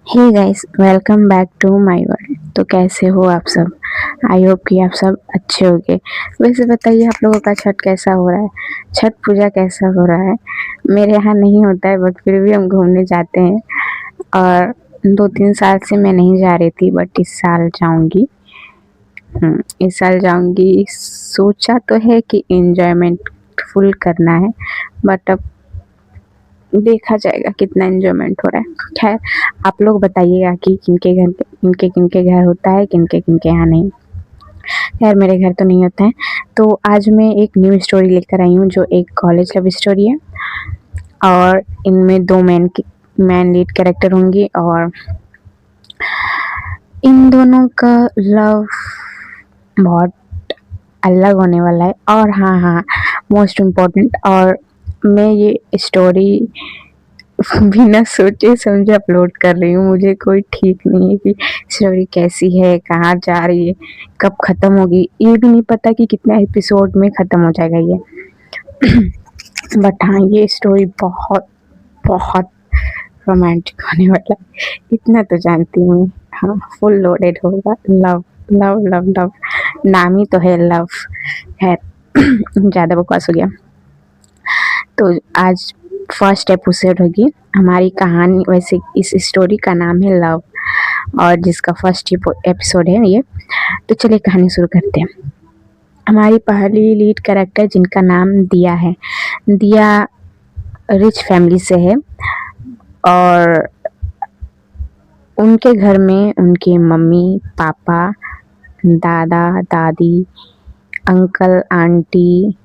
Hey guys, welcome back to my world. तो कैसे हो आप सब? आई होप कि आप सब अच्छे होंगे। वैसे बताइए, आप लोगों का छठ कैसा हो रहा है? छठ पूजा कैसा हो रहा है? मेरे यहाँ नहीं होता है, बट फिर भी हम घूमने जाते हैं। और 2-3 साल से मैं नहीं जा रही थी, बट इस साल जाऊंगी। इस साल जाऊंगी। सोचा तो है कि एंजॉयमेंट फुल करना है, बट अब देखा जाएगा कितना एंजॉयमेंट हो रहा है। खैर, आप लोग बताइएगा कि किनके घर होता है, किनके किनके यहाँ नहीं। खैर, मेरे घर तो नहीं होता है। तो आज मैं एक न्यू स्टोरी लेकर आई हूँ, जो एक कॉलेज लव स्टोरी है। और इनमें दो मैन लीड कैरेक्टर होंगी, और इन दोनों का लव बहुत अलग होने वाला है। और हाँ हाँ, मोस्ट इम्पोर्टेंट, और मैं ये स्टोरी बिना सोचे समझे अपलोड कर रही हूँ। मुझे कोई ठीक नहीं है कि स्टोरी कैसी है, कहाँ जा रही है, कब खत्म होगी। ये भी नहीं पता कि कितना एपिसोड में खत्म हो जाएगा ये। बट हाँ, ये स्टोरी बहुत बहुत रोमांटिक होने वाला है, इतना तो जानती हूँ मैं। हाँ, फुल लोडेड होगा। लव लव लव लव, नाम ही तो है लव। है ज़्यादा बकवास हो गया। तो आज फर्स्ट एपिसोड होगी हमारी कहानी। वैसे इस स्टोरी का नाम है लव, और जिसका फर्स्ट एपिसोड है ये। तो चलिए कहानी शुरू करते हैं। हमारी पहली लीड कैरेक्टर, जिनका नाम दिया है। दिया रिच फैमिली से है, और उनके घर में उनके मम्मी पापा, दादा दादी, अंकल आंटी,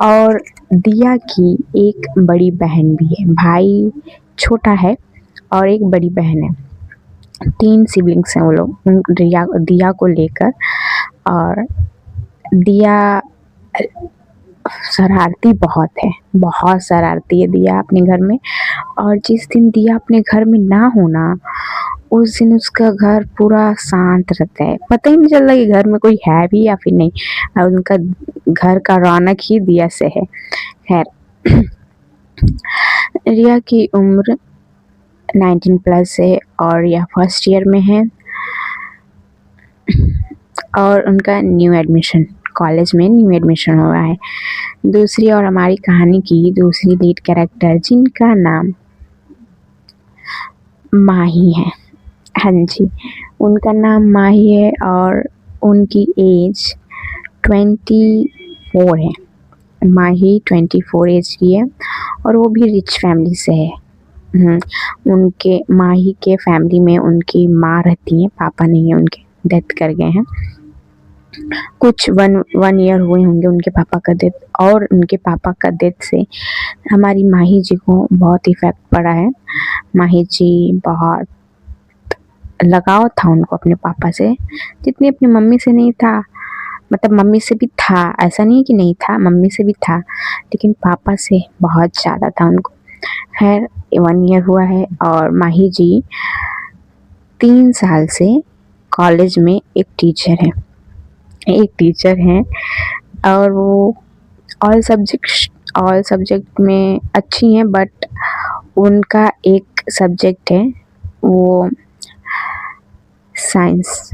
और दिया की एक बड़ी बहन भी है। भाई छोटा है और एक बड़ी बहन है। 3 सिबलिंग्स हैं वो लोग दिया को लेकर। और दिया शरारती बहुत है, बहुत शरारती है दिया अपने घर में। और जिस दिन दिया अपने घर में ना होना, उस दिन उसका घर पूरा शांत रहता है। पता ही नहीं चलता कि घर में कोई है भी या फिर नहीं। और उनका घर का रौनक ही दिया से है। खैर, रिया की उम्र 19 प्लस है, और यह फर्स्ट ईयर में है। और उनका न्यू एडमिशन, कॉलेज में न्यू एडमिशन हुआ है। दूसरी और हमारी कहानी की दूसरी लीड कैरेक्टर, जिनका नाम माही है। हाँ जी, उनका नाम माही है, और उनकी एज 24 है। माही 24 एज की है, और वो भी रिच फैमिली से है। उनके माही के फैमिली में उनकी माँ रहती है, पापा नहीं है, उनके डेथ कर गए हैं। कुछ वन ईयर हुए होंगे उनके पापा का डेथ। और उनके पापा का डेथ से हमारी माही जी को बहुत इफेक्ट पड़ा है। माही जी बहुत लगाव था उनको अपने पापा से, जितनी अपनी मम्मी से नहीं था। मतलब मम्मी से भी था, ऐसा नहीं कि नहीं था, मम्मी से भी था, लेकिन पापा से बहुत ज़्यादा था उनको। खैर, 1 ईयर हुआ है, और माही जी 3 साल से कॉलेज में एक टीचर हैं। और वो ऑल सब्जेक्ट में अच्छी हैं, बट उनका एक सब्जेक्ट है वो साइंस।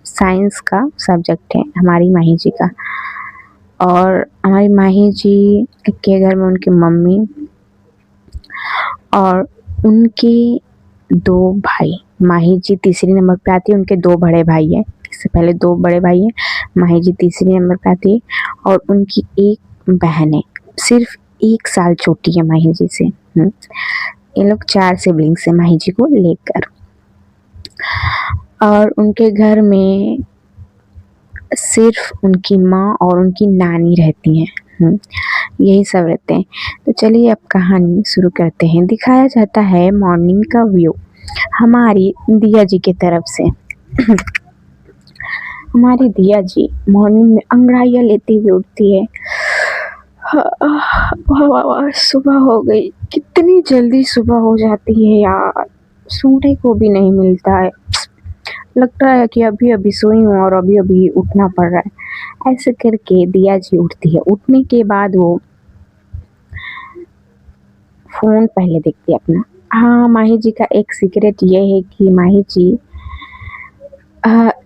साइंस का सब्जेक्ट है हमारी माही जी का। और हमारी माही जी के घर में उनकी मम्मी और उनके 2 भाई। माही जी तीसरी नंबर पे आती है, उनके 2 बड़े भाई हैं। इससे पहले 2 बड़े भाई हैं, माही जी तीसरी नंबर पे आती है। और उनकी एक बहन है, सिर्फ 1 साल छोटी है माही जी से। ये लोग 4 सिबलिंग्स हैं माही जी को लेकर। और उनके घर में सिर्फ उनकी माँ और उनकी नानी रहती हैं। यही सब रहते हैं। तो चलिए अब कहानी शुरू करते हैं। दिखाया जाता है मॉर्निंग का व्यू हमारी दिया जी की तरफ से। हमारी दिया जी मॉर्निंग में अंगड़ाइयाँ लेती हुई उठती है। सुबह हो गई, कितनी जल्दी सुबह हो जाती है यार, सोने को भी नहीं मिलता है। लगता है कि अभी अभी सोई हूँ और अभी अभी उठना पड़ रहा है। ऐसे करके दिया जी उठती है। उठने के बाद वो फ़ोन पहले देखती है अपना, हाँ, माही जी का एक सीक्रेट ये है कि माही जी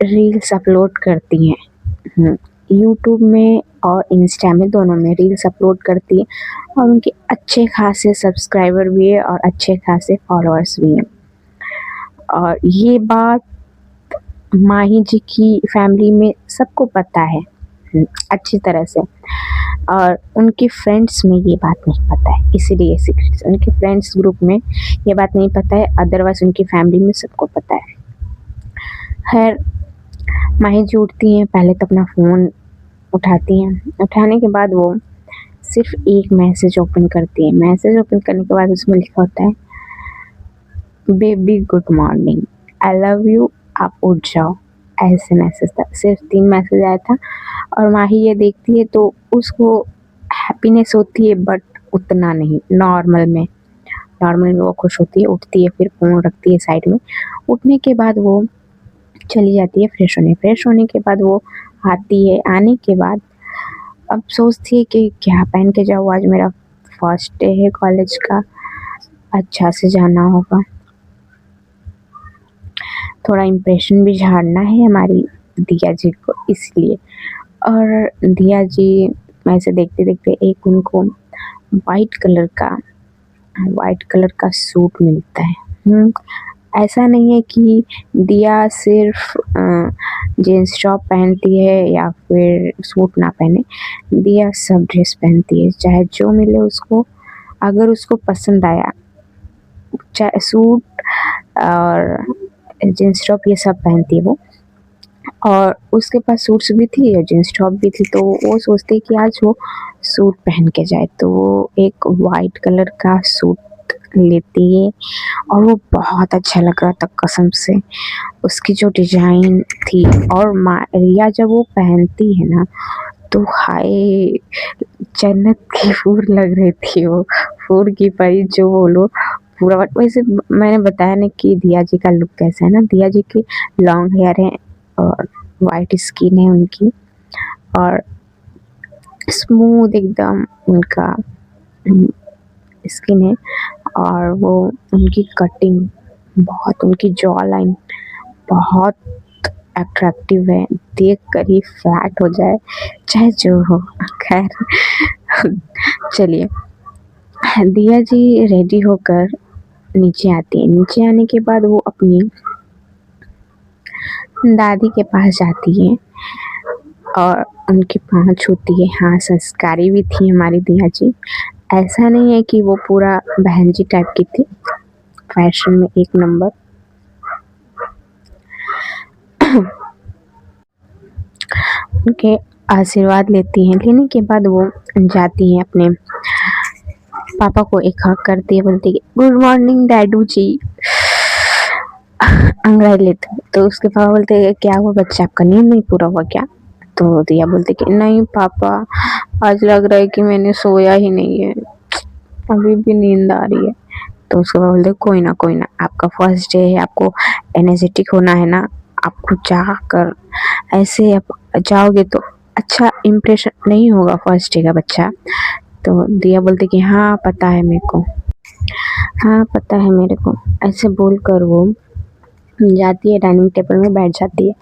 रील्स अपलोड करती हैं। यूट्यूब में और इंस्टा में दोनों में रील्स अपलोड करती है और उनके अच्छे खासे सब्सक्राइबर भी है और अच्छे खासे फॉलोअर्स भी हैं। और ये बात माही जी की फैमिली में सबको पता है अच्छी तरह से। और उनके फ्रेंड्स में ये बात नहीं पता है, इसीलिए सीक्रेट उनके फ्रेंड्स ग्रुप में ये बात नहीं पता है, अदरवाइज उनकी फैमिली में सबको पता है। खैर, माही जी उठती हैं, पहले तो अपना फ़ोन उठाती हैं, उठाने के बाद वो सिर्फ एक मैसेज ओपन करती है। मैसेज ओपन करने के बाद उसमें लिखा होता है, baby good morning, I love you, आप उठ जाओ। ऐसे मैसेज था, सिर्फ 3 मैसेज आया था। और माही ये देखती है तो उसको हैप्पीनेस होती है, बट उतना नहीं, नॉर्मल में वो खुश होती है, उठती है, फिर फ़ोन रखती है साइड में। उठने के बाद वो चली जाती है फ्रेश होने के बाद वो आती है। आने के बाद अब सोचती है कि क्या पहन के जाऊँ, आज मेरा फर्स्ट डे है कॉलेज का, अच्छा से जाना होगा, थोड़ा इम्प्रेशन भी झाड़ना है हमारी दिया जी को, इसलिए। और दिया जी में से देखते-देखते एक उनको वाइट कलर का सूट मिलता है। ऐसा नहीं है कि दिया सिर्फ जीन्स टॉप पहनती है या फिर सूट ना पहने, दिया सब ड्रेस पहनती है, चाहे जो मिले उसको, अगर उसको पसंद आया, चाहे सूट और जीन्स टॉप ये सब पहनती है वो। और उसके पास सूट्स भी थी और जीन्स टॉप भी थी, तो वो सोचती है कि आज वो सूट पहन के जाए, तो वो एक वाइट कलर का सूट लेती है और वो बहुत अच्छा लग रहा था कसम से, उसकी जो डिज़ाइन थी। और रिया जब वो पहनती है ना, तो हाय, जन्नत की हूर लग रही थी वो, हूर की परी जो बोलो पूरा। वैसे मैंने बताया ना कि दिया जी का लुक कैसा है ना, दिया जी की लॉन्ग हेयर है और वाइट स्किन है उनकी, और स्मूथ एकदम उनका स्किन है। और वो उनकी कटिंग बहुत, उनकी जॉ लाइन बहुत अट्रैक्टिव है, देख कर ही फ्लैट हो जाए, चाहे जो हो। खैर, चलिए, दिया जी रेडी होकर नीचे आती है। नीचे आने के बाद वो अपनी दादी के पास जाती है और उनके पाँव छूती है। हाँ, संस्कारी भी थी हमारी दिया जी, ऐसा नहीं है कि वो पूरा बहन जी टाइप की थी, फैशन में एक नंबर। उनके आशीर्वाद लेती हैं, लेने के बाद वो जाती हैं अपने पापा को एक हक करती है, बोलती है गुड मॉर्निंग डैडू जी, अंग्रेज लेते। तो उसके पापा बोलते हैं क्या हुआ बच्चा, आपका नींद नहीं पूरा हुआ क्या? तो दिया बोलती कि नहीं पापा, आज लग रहा है कि मैंने सोया ही नहीं है, अभी भी नींद आ रही है। तो उसके पापा बोलते कोई ना, आपका फर्स्ट डे है, आपको एनर्जेटिक होना है ना, आपको चाह कर ऐसे आप जाओगे तो अच्छा इम्प्रेशन नहीं होगा फर्स्ट डे का बच्चा। तो दिया बोलती कि हाँ पता है मेरे को, हाँ पता है मेरे को। ऐसे बोलकर वो जाती है, डाइनिंग टेबल में बैठ जाती है।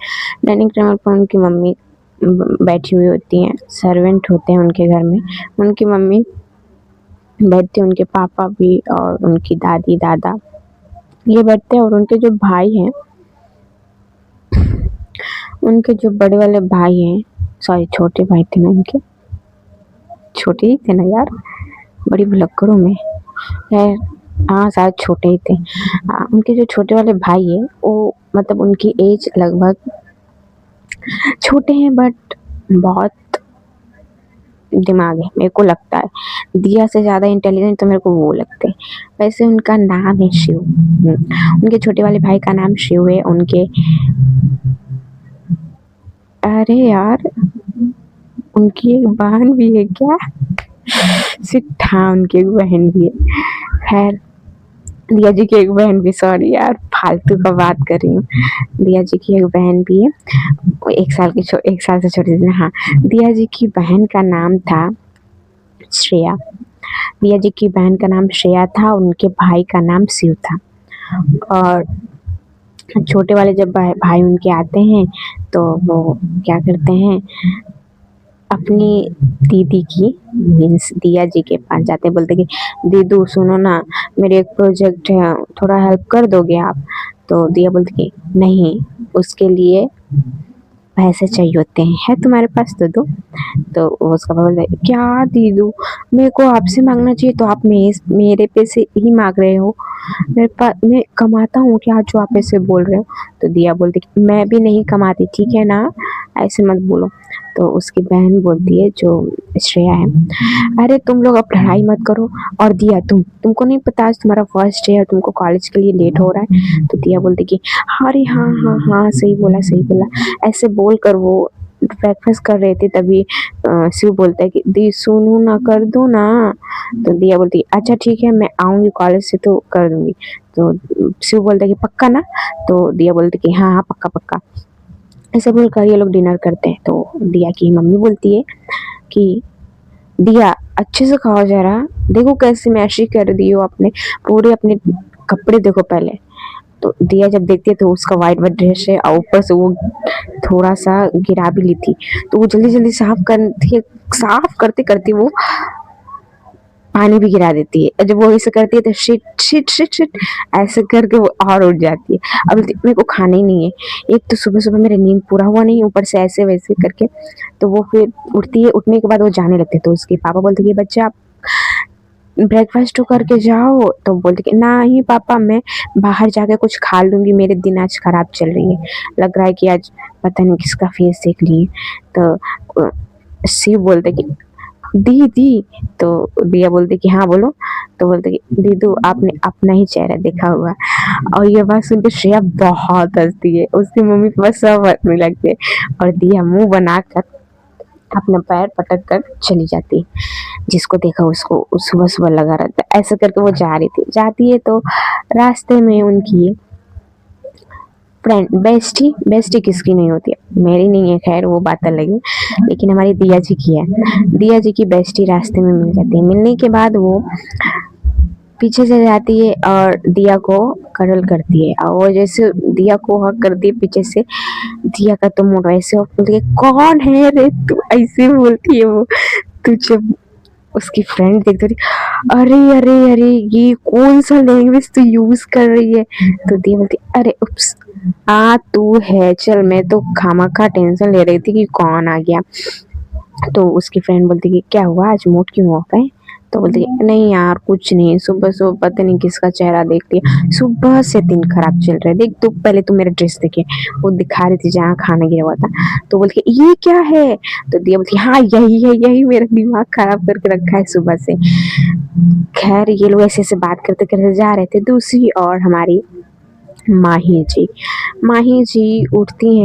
डाइनिंग टेबल पर उनकी मम्मी बैठी हुई होती हैं, सर्वेंट होते हैं उनके घर में, उनकी मम्मी बैठती है, उनके पापा भी और उनकी दादी दादा ये बैठते हैं। और उनके जो भाई हैं, उनके जो बड़े वाले भाई हैं, सॉरी छोटे भाई थे ना उनके, छोटे ही थे ना यार, बड़ी भुलक्कड़ों में है, हाँ शायद छोटे ही थे। उनके जो छोटे वाले भाई है वो मतलब उनकी एज लगभग छोटे हैं, बट बहुत दिमाग है मेरे को लगता है, दिया से ज़्यादा इंटेलिजेंट तो मेरे को वो लगते हैं। वैसे उनका नाम है शिव, उनके छोटे वाले भाई का नाम शिव है। उनके अरे यार, उनकी एक बहन भी है क्या? सिर्फ हाँ, उनकी एक बहन भी है। खैर, दिया जी की एक बहन भी, सॉरी यार फालतू का बात कर रही हूँ, दिया जी की एक बहन भी है, वो 1 साल से छोटी थी। हाँ, दिया जी की बहन का नाम था श्रेया। दिया जी की बहन का नाम श्रेया था, उनके भाई का नाम शिव था। और छोटे वाले जब भाई उनके आते हैं तो वो क्या करते हैं, अपनी दीदी की मीन्स दिया जी के पास जाते हैं, बोलते कि दीदू सुनो ना, मेरे एक प्रोजेक्ट है, थोड़ा हेल्प कर दोगे आप? तो दिया बोलती कि नहीं, उसके लिए पैसे चाहिए होते हैं, है तुम्हारे पास तो दो। तो वो उसका पापा बोलते क्या दीदू, मेरे को आपसे मांगना चाहिए तो आप मेरे पैसे ही मांग रहे हो? मेरे पास मैं कमाता हूँ क्या जो आप ऐसे बोल रहे हो? तो दिया बोलती कि मैं भी नहीं कमाती, ठीक है ना, ऐसे मत बोलो। तो उसकी बहन बोलती है जो श्रेया है, अरे तुम लोग अब पढ़ाई मत करो, और दिया तुमको नहीं पता आज तुम्हारा फर्स्ट डे है, तुमको कॉलेज के लिए लेट हो रहा है? तो दिया बोलती कि अरे हाँ हाँ हाँ, सही बोला सही बोला, ऐसे बोल कर वो ब्रेकफास्ट कर रहे थे, तभी शिव बोलता है कि दी सुनो ना, कर दो ना। तो दिया बोलती है अच्छा ठीक है, मैं आऊंगी कॉलेज से तो कर दूंगी। तो शिव बोलता है कि पक्का ना? तो दिया बोलती कि हाँ हाँ पक्का पक्का। ऐसे बोलकर ये लोग डिनर करते हैं। तो दिया की मम्मी बोलती है कि दिया अच्छे से खाओ जरा, देखो कैसे मैशी कर दी हो अपने, पूरे अपने कपड़े देखो पहले। तो दिया जब देखती है तो उसका वाइट वाइट ड्रेस है और ऊपर से वो थोड़ा सा गिरा भी ली थी, तो वो जल्दी जल्दी साफ करते करते वो पानी भी गिरा देती है। जब वो ऐसे करती है तो शिट शिट शिट शिट ऐसे करके वो और उठ जाती है। अब मेरे को खाना ही नहीं है, एक तो सुबह सुबह मेरा नींद पूरा हुआ नहीं, ऊपर से ऐसे वैसे करके। तो वो फिर उठती है, उठने के बाद वो जाने लगती है। तो उसके पापा बोलते कि बच्चा आप ब्रेकफास्ट तो करके जाओ। तो बोलते कि नहीं पापा, मैं बाहर जाके कुछ खा लूंगी, मेरे दिन आज खराब चल रही है, लग रहा है कि आज पता नहीं किसका फेस देख लिए। तो शिव बोलते कि दीदी। तो दिया बोलती कि हाँ बोलो। तो बोलते कि दीदू आपने अपना ही चेहरा देखा हुआ। और ये बात सुन के श्रेया बहुत हंसती है, उसकी मम्मी पापा सब हंसने लगते हैं, और दिया मुंह बनाकर अपना पैर पटक कर चली जाती है। जिसको देखा उसको सुबह सुबह लगा रहता है। ऐसा करके वो जा रही थी, जाती है तो रास्ते में उनकी फ्रेंड बेस्टी, बेस्टी किसकी नहीं होती है, मेरी नहीं है खैर, वो बात अलग है, लेकिन हमारी दिया जी की है। दिया जी की बेस्टी रास्ते में मिल जाती है। मिलने के बाद वो पीछे से जाती है और दिया को करल करती है, और वो जैसे दिया को हक करती है पीछे से, दिया का तो मुंह ऐसे बोलती है कौन है रे तू, ऐसे बोलती है वो। तू जब उसकी फ्रेंड देखती थी, अरे अरे अरे ये कौन सा लैंग्वेज तू यूज कर रही है? तो दिया बोलती अरे उप्स, तू है, चल मैं तो खामखा टेंशन ले रही थी कि कौन आ गया। तो उसकी फ्रेंड बोलती कि क्या हुआ, आज मूड क्यों ऑफ है? तो बोलती नहीं यार कुछ नहीं, सुबह सुबह पता नहीं किसका चेहरा देख लिया, सुबह से दिन खराब चल रहा है, देख तू पहले तू मेरा ड्रेस देखे। वो दिखा रही थी जहाँ खाना गिरा हुआ था। तो बोलती ये क्या है? तो दिया बोलती हाँ यही है, यही मेरा दिमाग खराब करके रखा है सुबह से। खैर ये लोग ऐसे ऐसे बात करते करते जा रहे थे। दूसरी ओर हमारी माही जी उठती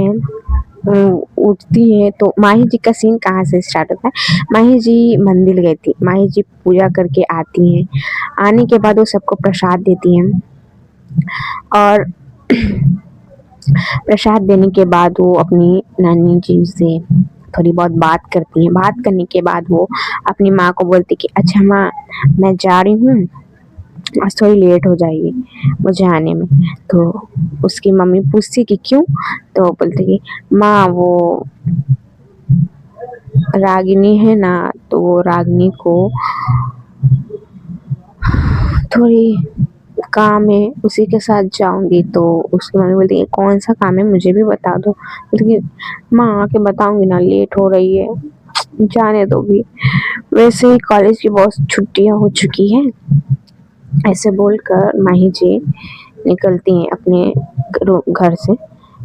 हैं तो माही जी का सीन कहाँ से स्टार्ट होता है। माही जी मंदिर गई थी, माही जी पूजा करके आती हैं, आने के बाद वो सबको प्रसाद देती हैं, और प्रसाद देने के बाद वो अपनी नानी जी से थोड़ी बहुत बात करती हैं। बात करने के बाद वो अपनी माँ को बोलती कि अच्छा माँ मैं जा रही हूँ, आज थोड़ी लेट हो जाएगी मुझे आने में। तो उसकी मम्मी पूछती कि क्यों? तो बोलती कि माँ वो रागिनी है ना, तो वो रागिनी को थोड़ी काम है, उसी के साथ जाऊंगी। तो उसकी मम्मी बोलती है कौन सा काम है मुझे भी बता दो। बोलती कि माँ आके बताऊंगी ना, लेट हो रही है, जाने दो भी, वैसे ही कॉलेज की बहुत छुट्टियां हो चुकी हैं। ऐसे बोलकर माही जी निकलती हैं अपने घर से।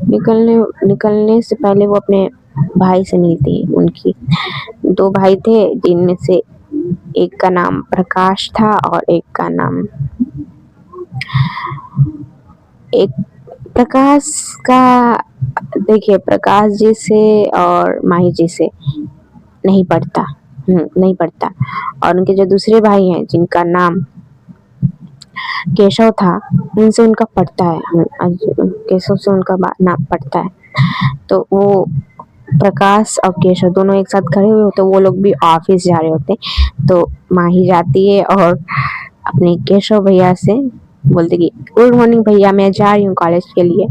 निकलने से पहले वो अपने भाई से मिलती है। उनकी दो भाई थे, जिनमें से एक का नाम प्रकाश था और एक का नाम, एक प्रकाश का, देखिए प्रकाश जी से और माही जी से नहीं पढ़ता। और उनके जो दूसरे भाई हैं जिनका नाम केशव था, उनसे उनका पढ़ता है, केशव से उनका नाम पढ़ता है। तो वो प्रकाश और केशव दोनों एक साथ खड़े हुए होते, वो लोग भी ऑफिस जा रहे होते। तो माही जाती है और अपने केशव भैया से बोलते कि गुड मॉर्निंग भैया, मैं जा रही हूँ कॉलेज के लिए।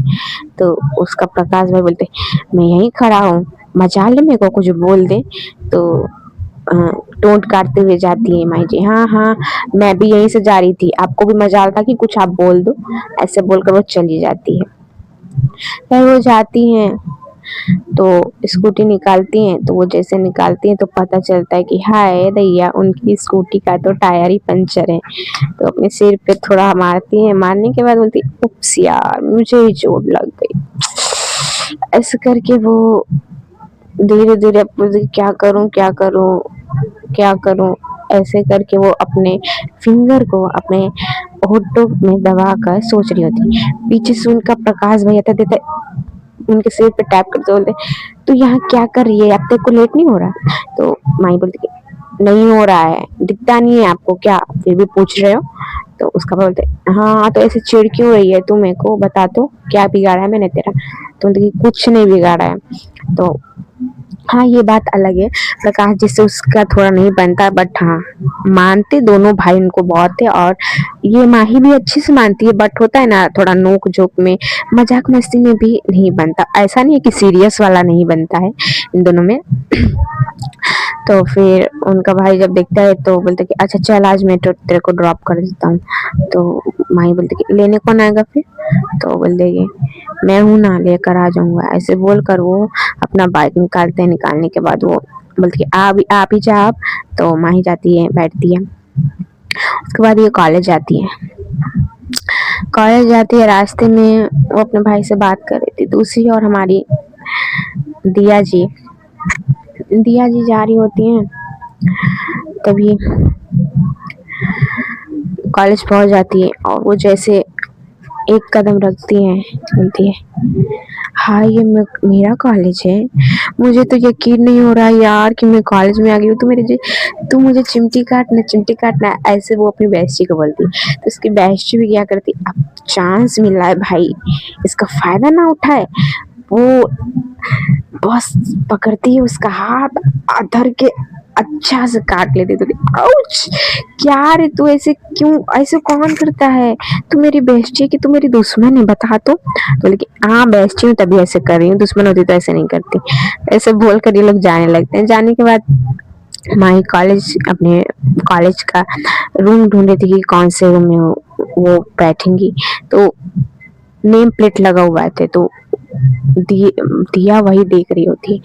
तो उसका प्रकाश भाई बोलते मैं यहीं खड़ा हूँ, मजाल है मेरे को कुछ बोल दे। तो टोंट काटते हुए जाती है माई जी, हाँ हाँ मैं भी यहीं से जा रही थी, आपको भी मजाल था कि कुछ आप बोल दो। ऐसे बोलकर वो चली जाती है। फिर वो जाती हैं तो स्कूटी निकालती हैं, तो वो जैसे निकालती हैं तो पता चलता है कि हाय दैया, उनकी स्कूटी का तो टायर ही पंचर है। तो अपने सिर पे थोड़ा मारती है, मारने के बाद बोलती उप्स यार मुझे ही चोट लग गई। ऐसे करके वो धीरे धीरे क्या करूं क्या करूं क्या करूं, ऐसे करके वो अपने फिंगर को अपने होठों में दबा कर सोच रही होती। पीछे से उनका प्रकाश भैया था देता उनके सिर पे टैप करते बोलते तू यहाँ क्या कर रही है, अब तक को लेट नहीं हो रहा। तो माई बोलती नहीं हो रहा है, दिखता नहीं है आपको क्या, फिर भी पूछ रहे हो। तो उसका बोलते हाँ तो ऐसे चिढ़ क्यों रही है, तू मेरे को बता तो क्या बिगाड़ा है मैंने तेरा। तो बोलती कुछ नहीं बिगाड़ा है। तो हाँ ये बात अलग है, प्रकाश जिससे उसका थोड़ा नहीं बनता, बट हाँ मानते दोनों भाई उनको बहुत है। और ये माही भी अच्छी से मानती है, बट होता है ना थोड़ा नोक झोंक में मजाक मस्ती में भी नहीं बनता, ऐसा नहीं है कि सीरियस वाला नहीं बनता है इन दोनों में। तो फिर उनका भाई जब देखता है तो बोलते कि अच्छा चल आज मैं तो तेरे को ड्रॉप कर देता हूँ। तो माही बोलती कि लेने कौन आएगा फिर। तो बोलते कि मैं हूँ ना, लेकर आ जाऊंगा। ऐसे बोलकर वो अपना बाइक निकालते हैं, निकालने के बाद वो बोलती कि आप ही जा आप। तो माही जाती है, बैठती है। उसके बाद ये कॉलेज जाती है। कॉलेज जाती है, रास्ते में वो अपने भाई से बात कर रही थी। दूसरी और हमारी दिया जी जा रही होती हैं, तभी कॉलेज पहुंच जाती है। और वो जैसे एक कदम रखती है, बोलती है हाँ ये मेरा कॉलेज है, मुझे तो यकीन नहीं हो रहा यार कि मैं कॉलेज में आ गई हूँ। तू मुझे चिमटी काटना। ऐसे वो अपनी बेस्टी को बोलती। तो उसकी बेस्टी भी क्या करती, अब चांस मिला है भाई, इसका फायदा ना उठाए। वो बस पकड़ती है उसका हाथ, धर के अच्छा से काट लेती। तो आउच, क्या रे तू ऐसे क्यों, ऐसे कौन करता है, तू मेरी बेस्टी है कि तू मेरी दुश्मन है, बता तो। बोले कि हाँ बेस्टी हूँ तभी ऐसे कर रही हूँ, दुश्मन होती तो ऐसे नहीं करती। ऐसे बोलकर ये लोग जाने लगते हैं। जाने के बाद माही कॉलेज अपने कॉलेज का रूम ढूंढ रही थी कि कौन से रूम में वो बैठेंगी। तो नेम प्लेट लगा हुआ है, तो दिया वही देख रही होती है।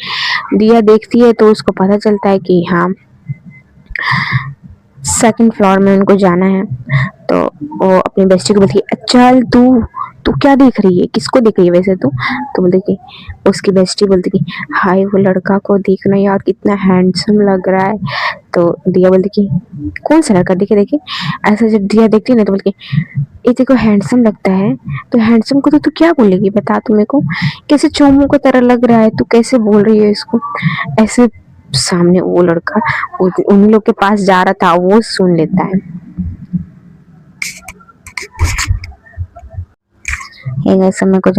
दिया देखती है तो उसको पता चलता है कि हाँ सेकंड फ्लोर में उनको जाना है। तो वो अपनी बेस्टी को बोलती है चल तू तू क्या देख रही है, किसको देख रही है वैसे तू। तो बोलती कि उसकी बेस्टी बोलती कि हाय वो लड़का को देखना यार कितना हैंडसम लग रहा है। तो दिया बोलती कि कौन सा लड़का, देखे देखे। ऐसा जब दिया देखती है ना तो बोलती ये देखो हैंडसम लगता है। तो हैंडसम को तो तू क्या बोलेगी, बता तू मेरे को, कैसे चोमू को तरह लग रहा है, तू कैसे बोल रही है इसको। ऐसे सामने वो लड़का उन लोग के पास जा रहा था, वो सुन लेता है। ये समय को